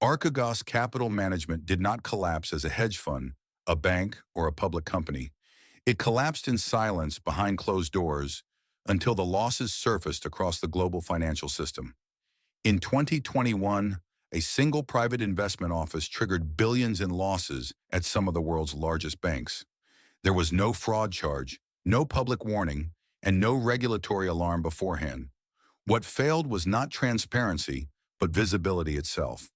Archegos Capital Management did not collapse as a hedge fund, a bank, or a public company. It collapsed in silence behind closed doors until the losses surfaced across the global financial system. In 2021, a single private investment office triggered billions in losses at some of the world's largest banks. There was no fraud charge, no public warning, and no regulatory alarm beforehand. What failed was not transparency, but visibility itself.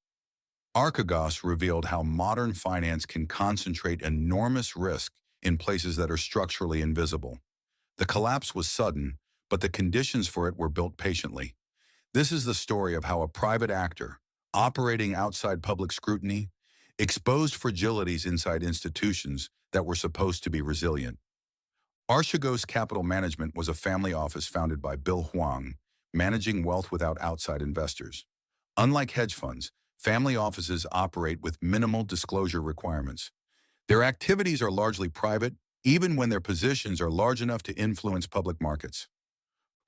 Archegos revealed how modern finance can concentrate enormous risk in places that are structurally invisible. The collapse was sudden, but the conditions for it were built patiently. This is the story of how a private actor, operating outside public scrutiny, exposed fragilities inside institutions that were supposed to be resilient. Archegos Capital Management was a family office founded by Bill Huang, managing wealth without outside investors. Unlike hedge funds, family offices operate with minimal disclosure requirements. Their activities are largely private, even when their positions are large enough to influence public markets.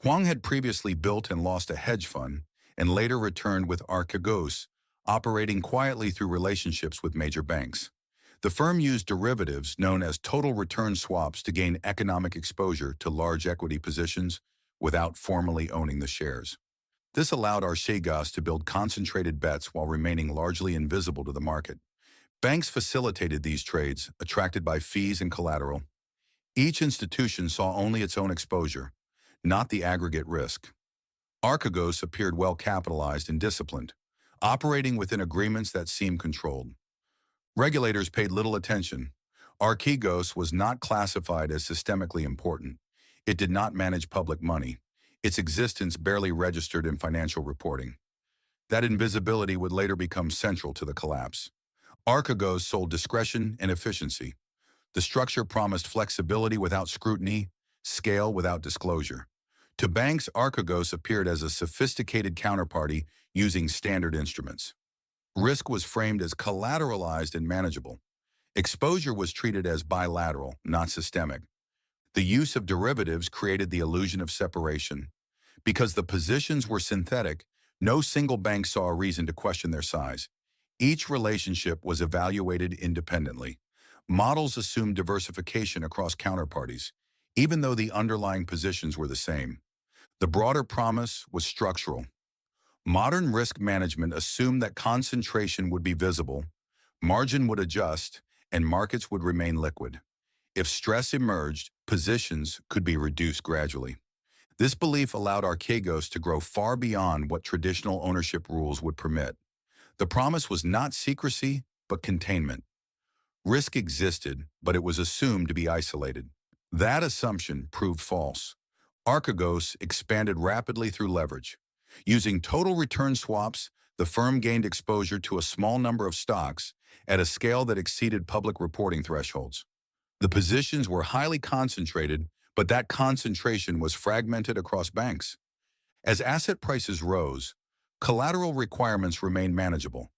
Huang had previously built and lost a hedge fund and later returned with Archegos, operating quietly through relationships with major banks. The firm used derivatives known as total return swaps to gain economic exposure to large equity positions without formally owning the shares. This allowed Archegos to build concentrated bets while remaining largely invisible to the market. Banks facilitated these trades, attracted by fees and collateral. Each institution saw only its own exposure, not the aggregate risk. Archegos appeared well capitalized and disciplined, operating within agreements that seemed controlled. Regulators paid little attention. Archegos was not classified as systemically important. It did not manage public money. Its existence barely registered in financial reporting. That invisibility would later become central to the collapse. Archegos sold discretion and efficiency. The structure promised flexibility without scrutiny, scale without disclosure. To banks, Archegos appeared as a sophisticated counterparty using standard instruments. Risk was framed as collateralized and manageable. Exposure was treated as bilateral, not systemic. The use of derivatives created the illusion of separation. Because the positions were synthetic, no single bank saw a reason to question their size. Each relationship was evaluated independently. Models assumed diversification across counterparties, even though the underlying positions were the same. The broader promise was structural. Modern risk management assumed that concentration would be visible, margin would adjust, and markets would remain liquid. If stress emerged, positions could be reduced gradually. This belief allowed Archegos to grow far beyond what traditional ownership rules would permit. The promise was not secrecy, but containment. Risk existed, but it was assumed to be isolated. That assumption proved false. Archegos expanded rapidly through leverage. Using total return swaps, the firm gained exposure to a small number of stocks at a scale that exceeded public reporting thresholds. The positions were highly concentrated, but that concentration was fragmented across banks. As asset prices rose, collateral requirements remained manageable.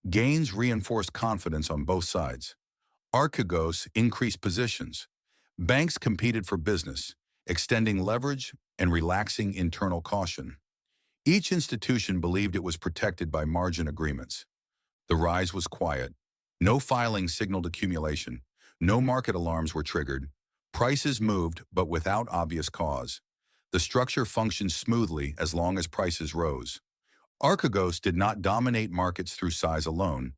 Gains reinforced confidence on both sides. Archegos increased positions. Banks competed for business, extending leverage and relaxing internal caution. Each institution believed it was protected by margin agreements. The rise was quiet. No filing signaled accumulation. No market alarms were triggered. Prices moved, but without obvious cause. The structure functioned smoothly as long as prices rose. Archegos did not dominate markets through size alone,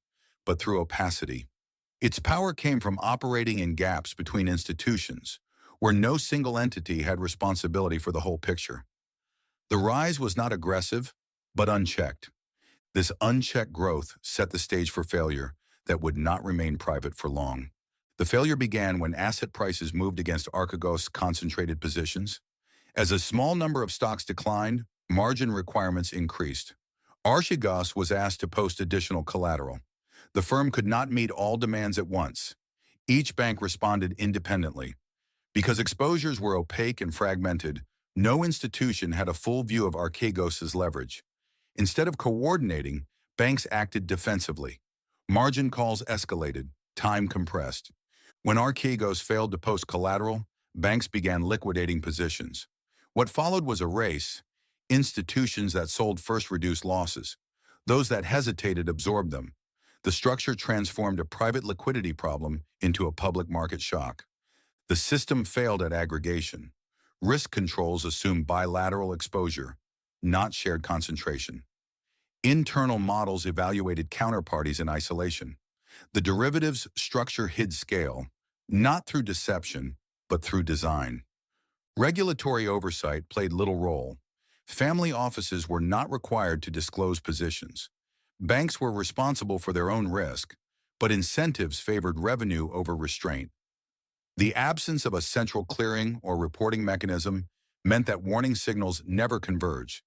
but through opacity. Its power came from operating in gaps between institutions, where no single entity had responsibility for the whole picture. The rise was not aggressive, but unchecked. This unchecked growth set the stage for failure that would not remain private for long. The failure began when asset prices moved against Archegos' concentrated positions. As a small number of stocks declined, margin requirements increased. Archegos was asked to post additional collateral. The firm could not meet all demands at once. Each bank responded independently. Because exposures were opaque and fragmented, no institution had a full view of Archegos' leverage. Instead of coordinating, banks acted defensively. Margin calls escalated, time compressed. When Archegos failed to post collateral, banks began liquidating positions. What followed was a race. Institutions that sold first reduced losses. Those that hesitated absorbed them. The structure transformed a private liquidity problem into a public market shock. The system failed at aggregation. Risk controls assumed bilateral exposure, not shared concentration. Internal models evaluated counterparties in isolation. The derivatives structure hid scale, not through deception, but through design. Regulatory oversight played little role. Family offices were not required to disclose positions. Banks were responsible for their own risk, but incentives favored revenue over restraint. The absence of a central clearing or reporting mechanism meant that warning signals never converged.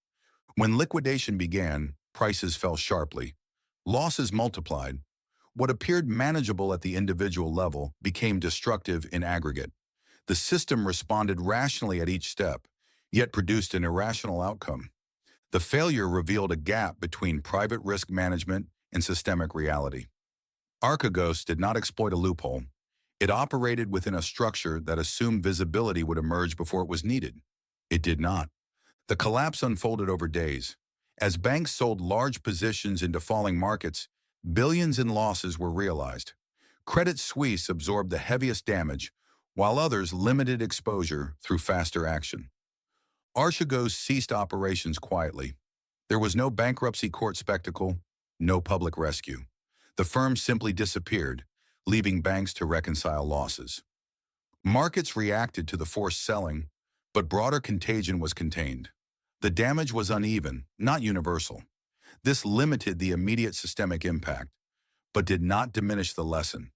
When liquidation began, prices fell sharply. Losses multiplied. What appeared manageable at the individual level became destructive in aggregate. The system responded rationally at each step, yet produced an irrational outcome. The failure revealed a gap between private risk management and systemic reality. Archegos did not exploit a loophole. It operated within a structure that assumed visibility would emerge before it was needed. It did not. The collapse unfolded over days. As banks sold large positions into falling markets, billions in losses were realized. Credit Suisse absorbed the heaviest damage, while others limited exposure through faster action. Archegos ceased operations quietly. There was no bankruptcy court spectacle, no public rescue. The firm simply disappeared, leaving banks to reconcile losses. Markets reacted to the forced selling, but broader contagion was contained. The damage was uneven, not universal. This limited the immediate systemic impact, but did not diminish the lesson.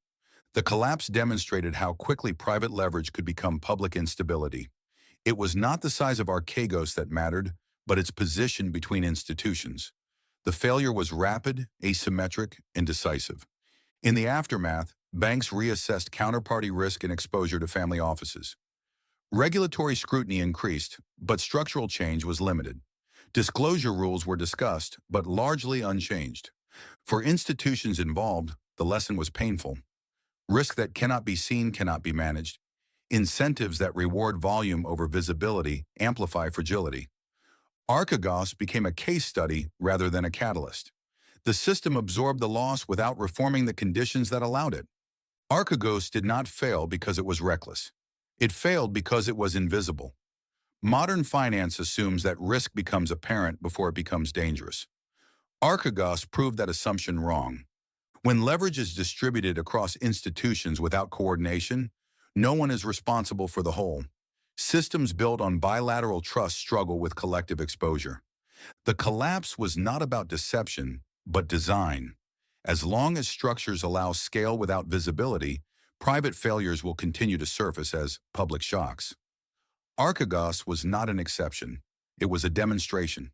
The collapse demonstrated how quickly private leverage could become public instability. It was not the size of Archegos that mattered, but its position between institutions. The failure was rapid, asymmetric, and decisive. In the aftermath, banks reassessed counterparty risk and exposure to family offices. Regulatory scrutiny increased, but structural change was limited. Disclosure rules were discussed, but largely unchanged. For institutions involved, the lesson was painful. Risk that cannot be seen cannot be managed. Incentives that reward volume over visibility amplify fragility. Archegos became a case study rather than a catalyst. The system absorbed the loss without reforming the conditions that allowed it. Archegos did not fail because it was reckless. It failed because it was invisible. Modern finance assumes that risk becomes apparent before it becomes dangerous. Archegos proved that assumption wrong. When leverage is distributed across institutions without coordination, no one is responsible for the whole. Systems built on bilateral trust struggle with collective exposure. The collapse was not about deception, but design. As long as structures allow scale without visibility, private failures will continue to surface as public shocks. Archegos was not an exception. It was a demonstration.